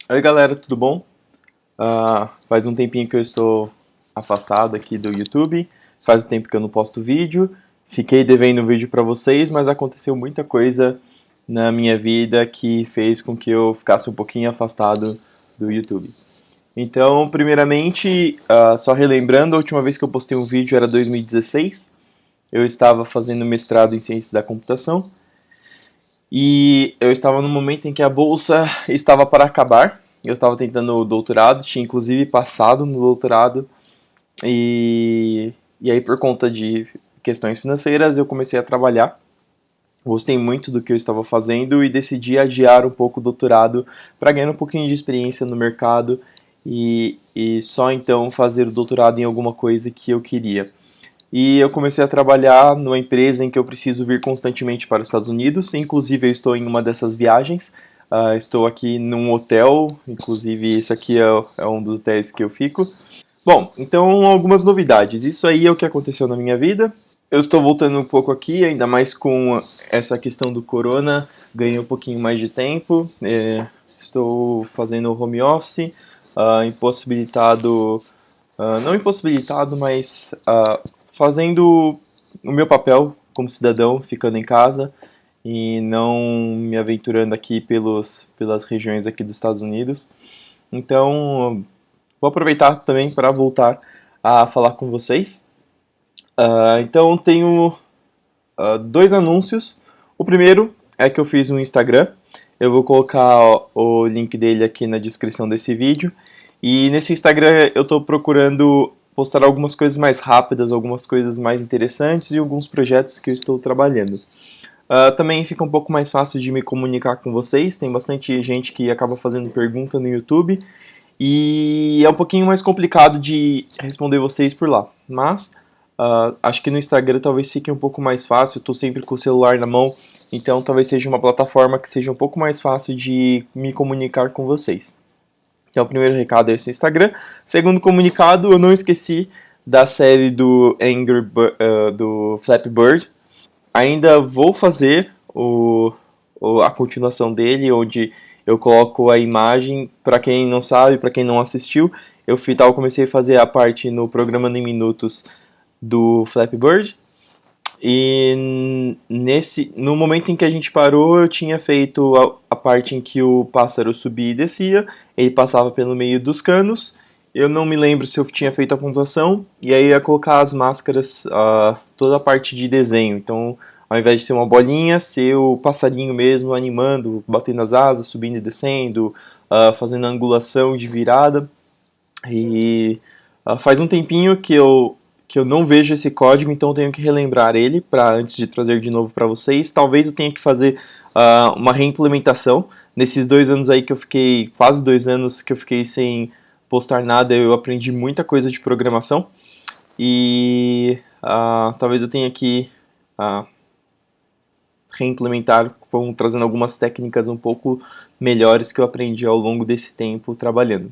Oi galera, tudo bom? Faz um tempinho que eu estou afastado aqui do YouTube, faz um tempo que eu não posto vídeo, fiquei devendo um vídeo para vocês, mas aconteceu muita coisa na minha vida que fez com que eu ficasse um pouquinho afastado do YouTube. Então, primeiramente, só relembrando, a última vez que eu postei um vídeo era 2016, eu estava fazendo mestrado em Ciências da Computação e eu estava no momento em que a bolsa estava para acabar. Eu estava tentando o doutorado, tinha inclusive passado no doutorado, e aí por conta de questões financeiras eu comecei a trabalhar. Gostei muito do que eu estava fazendo e decidi adiar um pouco o doutorado para ganhar um pouquinho de experiência no mercado e só então fazer o doutorado em alguma coisa que eu queria. E eu comecei a trabalhar numa empresa em que eu preciso vir constantemente para os Estados Unidos. Inclusive, eu estou em uma dessas viagens. Estou aqui num hotel, inclusive esse aqui é um dos hotéis que eu fico. Bom, então algumas novidades. Isso aí é o que aconteceu na minha vida. Eu estou voltando um pouco aqui, ainda mais com essa questão do corona. Ganhei um pouquinho mais de tempo. Estou fazendo home office, impossibilitado, não impossibilitado, mas fazendo o meu papel como cidadão, ficando em casa e não me aventurando aqui pelas regiões aqui dos Estados Unidos. Então, vou aproveitar também para voltar a falar com vocês. Então, tenho dois anúncios. O primeiro é que eu fiz um Instagram. Eu vou colocar o link dele aqui na descrição desse vídeo. E nesse Instagram eu estou procurando postar algumas coisas mais rápidas, algumas coisas mais interessantes e alguns projetos que eu estou trabalhando. Também fica um pouco mais fácil de me comunicar com vocês. Tem bastante gente que acaba fazendo pergunta no YouTube e é um pouquinho mais complicado de responder vocês por lá. Mas acho que no Instagram talvez fique um pouco mais fácil. Estou sempre com o celular na mão, então talvez seja uma plataforma que seja um pouco mais fácil de me comunicar com vocês. Então, o primeiro recado é esse Instagram. Segundo comunicado, eu não esqueci da série do Flappy Bird. Ainda vou fazer a continuação dele, onde eu coloco a imagem. Para quem não sabe, para quem não assistiu, eu comecei a fazer a parte no Programando em Minutos do Flappy Bird. E no momento em que a gente parou, eu tinha feito a parte em que o pássaro subia e descia, ele passava pelo meio dos canos. Eu não me lembro se eu tinha feito a pontuação, e aí eu ia colocar as máscaras, toda a parte de desenho. Então, ao invés de ser uma bolinha, ser o passarinho mesmo animando, batendo as asas, subindo e descendo, fazendo angulação de virada. E faz um tempinho que eu não vejo esse código, então eu tenho que relembrar ele para antes de trazer de novo para vocês. Talvez eu tenha que fazer uma reimplementação. Nesses 2 anos aí que eu fiquei, quase 2 anos que eu fiquei sem postar nada, eu aprendi muita coisa de programação. E talvez eu tenha que uh, reimplementar, trazendo algumas técnicas um pouco melhores que eu aprendi ao longo desse tempo trabalhando.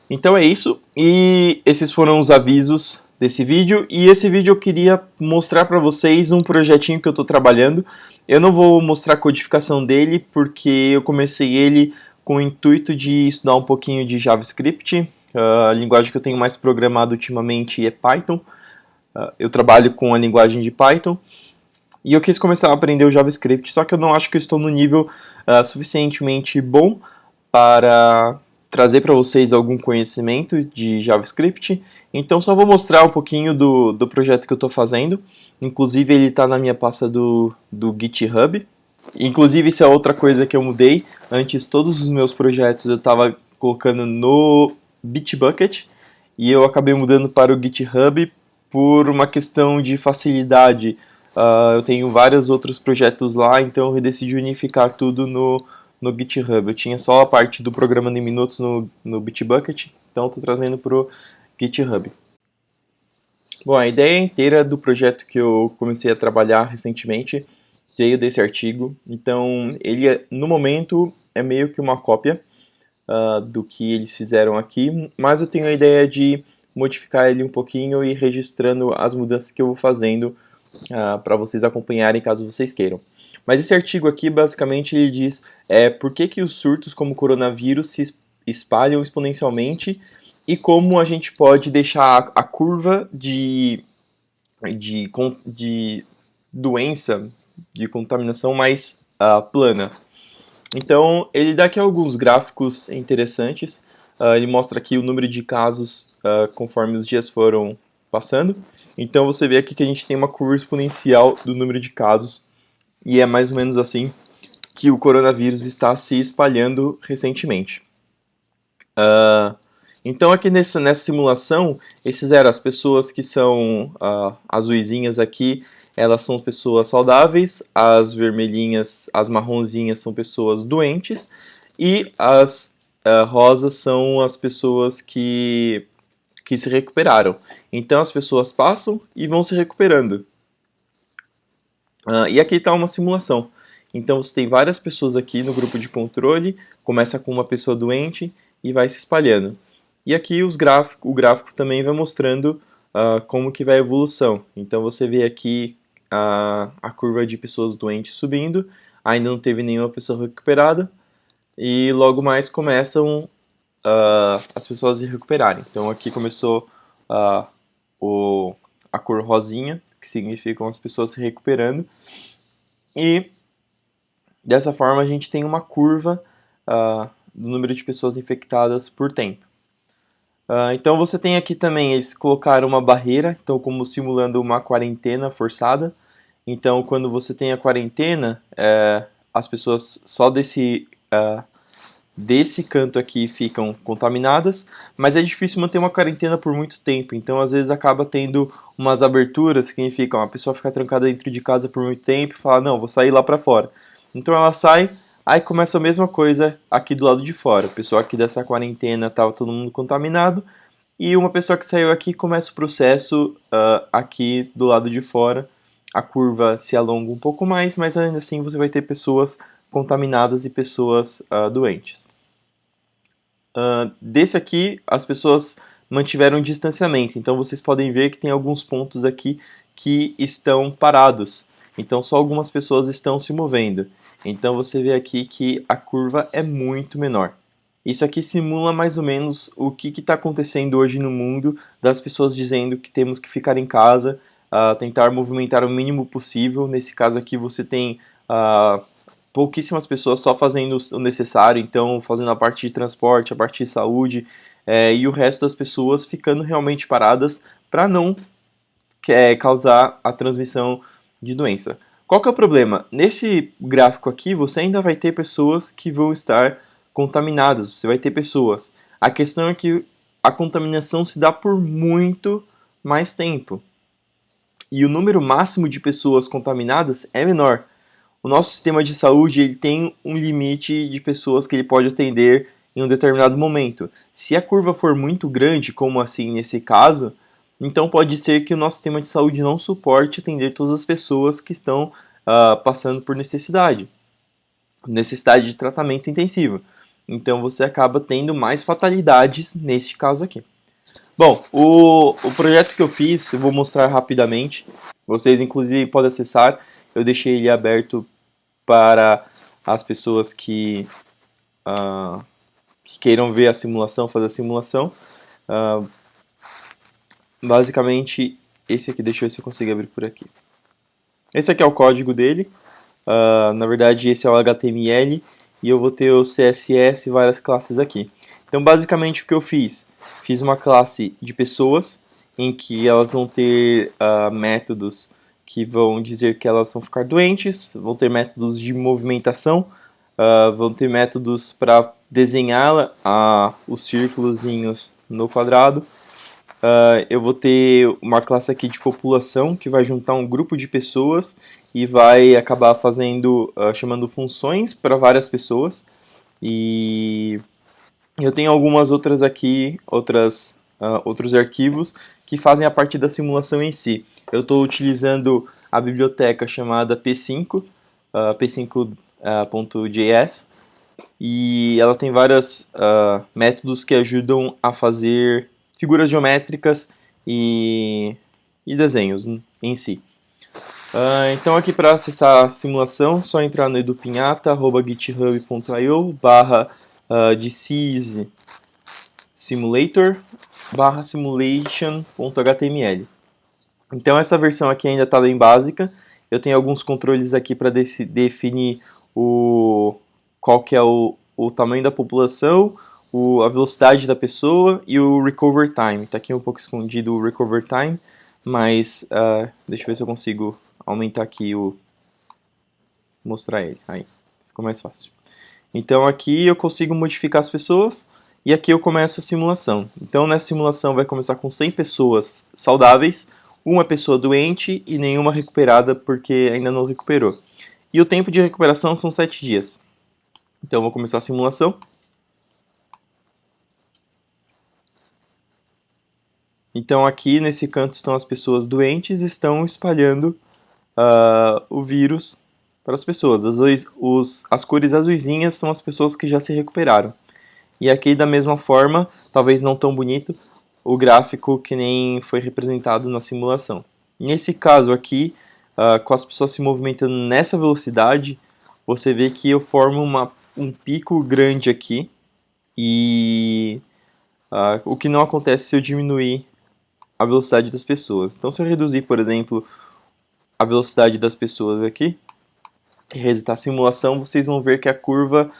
Então é isso, e esses foram os avisos desse vídeo, e esse vídeo eu queria mostrar para vocês um projetinho que eu estou trabalhando. Eu não vou mostrar a codificação dele, porque eu comecei ele com o intuito de estudar um pouquinho de JavaScript. A linguagem que eu tenho mais programado ultimamente é Python. Eu trabalho com a linguagem de Python, e eu quis começar a aprender o JavaScript, só que eu não acho que eu estou no nível suficientemente bom para trazer para vocês algum conhecimento de JavaScript. Então só vou mostrar um pouquinho do projeto que eu estou fazendo. Inclusive ele está na minha pasta do GitHub. Inclusive isso é outra coisa que eu mudei. Antes todos os meus projetos eu estava colocando no Bitbucket e eu acabei mudando para o GitHub por uma questão de facilidade. Eu tenho vários outros projetos lá, então eu decidi unificar tudo no GitHub. Eu tinha só a parte do Programando em Minutos no Bitbucket, então estou trazendo para o GitHub. Bom, a ideia inteira do projeto que eu comecei a trabalhar recentemente veio desse artigo. Então, ele no momento é meio que uma cópia do que eles fizeram aqui, mas eu tenho a ideia de modificar ele um pouquinho e registrando as mudanças que eu vou fazendo para vocês acompanharem caso vocês queiram. Mas esse artigo aqui, basicamente, ele diz por que os surtos como o coronavírus se espalham exponencialmente e como a gente pode deixar a curva de doença, de contaminação mais plana. Então, ele dá aqui alguns gráficos interessantes. Ele mostra aqui o número de casos conforme os dias foram passando. Então, você vê aqui que a gente tem uma curva exponencial do número de casos. E é mais ou menos assim que o coronavírus está se espalhando recentemente. Então, aqui nessa simulação, esses eram as pessoas que são azuisinhas aqui, elas são pessoas saudáveis, as vermelhinhas, as marronzinhas são pessoas doentes, e as rosas são as pessoas que se recuperaram. Então, as pessoas passam e vão se recuperando. E aqui está uma simulação. Então, você tem várias pessoas aqui no grupo de controle, começa com uma pessoa doente e vai se espalhando. E aqui o gráfico também vai mostrando como que vai a evolução. Então você vê aqui a curva de pessoas doentes subindo, ainda não teve nenhuma pessoa recuperada, e logo mais começam as pessoas a se recuperarem. Então aqui começou a cor rosinha, que significam as pessoas se recuperando, e dessa forma a gente tem uma curva do número de pessoas infectadas por tempo. Então você tem aqui também, eles colocaram uma barreira, então como simulando uma quarentena forçada. Então quando você tem a quarentena, as pessoas só desse canto aqui ficam contaminadas, mas é difícil manter uma quarentena por muito tempo, então às vezes acaba tendo umas aberturas que significam a pessoa ficar trancada dentro de casa por muito tempo e falar, não, vou sair lá para fora. Então ela sai, aí começa a mesma coisa aqui do lado de fora. A pessoa aqui dessa quarentena estava todo mundo contaminado, e uma pessoa que saiu aqui começa o processo aqui do lado de fora. A curva se alonga um pouco mais, mas ainda assim você vai ter pessoas contaminadas e pessoas doentes. Desse aqui, as pessoas mantiveram distanciamento, então vocês podem ver que tem alguns pontos aqui que estão parados. Então só algumas pessoas estão se movendo. Então você vê aqui que a curva é muito menor. Isso aqui simula mais ou menos o que está acontecendo hoje no mundo, das pessoas dizendo que temos que ficar em casa, tentar movimentar o mínimo possível. Nesse caso aqui você tem pouquíssimas pessoas só fazendo o necessário, então fazendo a parte de transporte, a parte de saúde, e o resto das pessoas ficando realmente paradas para não causar a transmissão de doença. Qual que é o problema? Nesse gráfico aqui, você ainda vai ter pessoas que vão estar contaminadas, você vai ter pessoas. A questão é que a contaminação se dá por muito mais tempo. E o número máximo de pessoas contaminadas é menor. O nosso sistema de saúde ele tem um limite de pessoas que ele pode atender em um determinado momento. Se a curva for muito grande, como assim nesse caso, então pode ser que o nosso sistema de saúde não suporte atender todas as pessoas que estão passando por necessidade de tratamento intensivo. Então você acaba tendo mais fatalidades neste caso aqui. Bom, o projeto que eu fiz, eu vou mostrar rapidamente. Vocês inclusive podem acessar. Eu deixei ele aberto para as pessoas que queiram ver a simulação, fazer a simulação. Basicamente, esse aqui, deixa eu ver se eu consigo abrir por aqui. Esse aqui é o código dele. Na verdade, esse é o HTML e eu vou ter o CSS e várias classes aqui. Então, basicamente, o que eu fiz? Fiz uma classe de pessoas em que elas vão ter métodos que vão dizer que elas vão ficar doentes, vão ter métodos de movimentação, vão ter métodos para desenhar os círculozinhos no quadrado. Eu vou ter uma classe aqui de população que vai juntar um grupo de pessoas e vai acabar fazendo, chamando funções para várias pessoas. E eu tenho algumas outras aqui, outros arquivos que fazem a parte da simulação em si. Eu estou utilizando a biblioteca chamada P5, p5.js, e ela tem vários métodos que ajudam a fazer figuras geométricas e desenhos em si. Então aqui para acessar a simulação, só entrar no edupinhata.github.io/disease simulator/simulation.html. Então essa versão aqui ainda está bem básica. Eu tenho alguns controles aqui para definir qual que é o tamanho da população, a velocidade da pessoa e o recover time. Está aqui um pouco escondido o recover time, mas deixa eu ver se eu consigo aumentar aqui mostrar ele. Aí, ficou mais fácil. Então aqui eu consigo modificar as pessoas e aqui eu começo a simulação. Então nessa simulação vai começar com 100 pessoas saudáveis, uma pessoa doente e nenhuma recuperada porque ainda não recuperou. E o tempo de recuperação são 7 dias. Então eu vou começar a simulação. Então aqui nesse canto estão as pessoas doentes e estão espalhando o vírus para as pessoas. As cores azuisinhas são as pessoas que já se recuperaram. E aqui da mesma forma, talvez não tão bonito, o gráfico que nem foi representado na simulação. Nesse caso aqui, com as pessoas se movimentando nessa velocidade, você vê que eu formo um pico grande aqui, e o que não acontece se eu diminuir a velocidade das pessoas. Então se eu reduzir, por exemplo, a velocidade das pessoas aqui, e resetar a simulação, vocês vão ver que a curva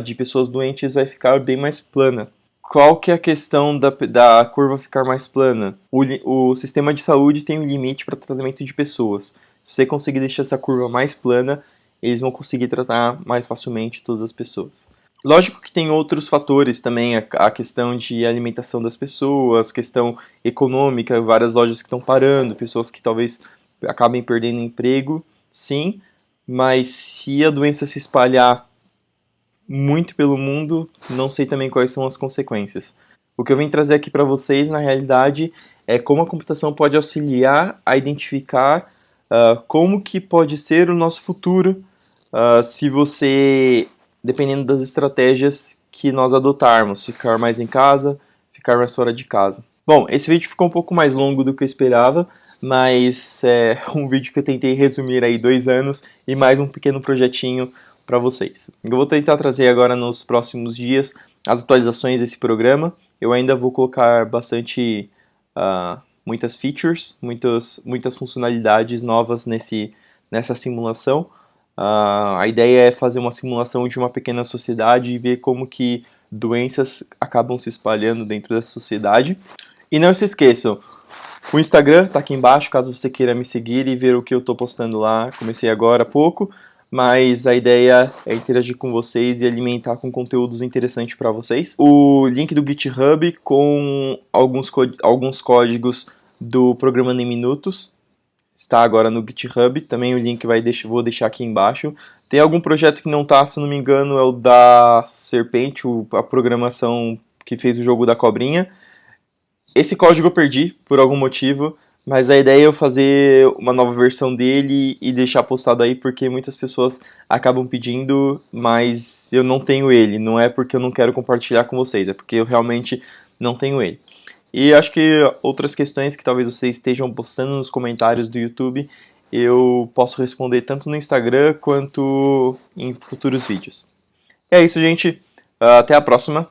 de pessoas doentes vai ficar bem mais plana. Qual que é a questão da curva ficar mais plana? O sistema de saúde tem um limite para tratamento de pessoas. Se você conseguir deixar essa curva mais plana, eles vão conseguir tratar mais facilmente todas as pessoas. Lógico que tem outros fatores também, a questão de alimentação das pessoas, questão econômica, várias lojas que estão parando, pessoas que talvez acabem perdendo emprego, sim, mas se a doença se espalhar muito pelo mundo, não sei também quais são as consequências. O que eu vim trazer aqui para vocês, na realidade, é como a computação pode auxiliar a identificar como que pode ser o nosso futuro se você, dependendo das estratégias que nós adotarmos, ficar mais em casa, ficar mais fora de casa. Bom, esse vídeo ficou um pouco mais longo do que eu esperava, mas é um vídeo que eu tentei resumir aí 2 anos e mais um pequeno projetinho para vocês. Eu vou tentar trazer agora nos próximos dias as atualizações desse programa. Eu ainda vou colocar bastante, muitas features, muitas funcionalidades novas nessa simulação. A ideia é fazer uma simulação de uma pequena sociedade e ver como que doenças acabam se espalhando dentro dessa sociedade. E não se esqueçam, o Instagram está aqui embaixo, caso você queira me seguir e ver o que eu estou postando lá. Comecei agora há pouco, mas a ideia é interagir com vocês e alimentar com conteúdos interessantes para vocês. O link do GitHub com alguns códigos do Programando em Minutos está agora no GitHub. Também o link vou deixar aqui embaixo. Tem algum projeto que não está, se não me engano, é o da Serpente, a programação que fez o jogo da cobrinha. Esse código eu perdi, por algum motivo, mas a ideia é eu fazer uma nova versão dele e deixar postado aí, porque muitas pessoas acabam pedindo, mas eu não tenho ele. Não é porque eu não quero compartilhar com vocês, é porque eu realmente não tenho ele. E acho que outras questões que talvez vocês estejam postando nos comentários do YouTube, eu posso responder tanto no Instagram quanto em futuros vídeos. É isso, gente. Até a próxima.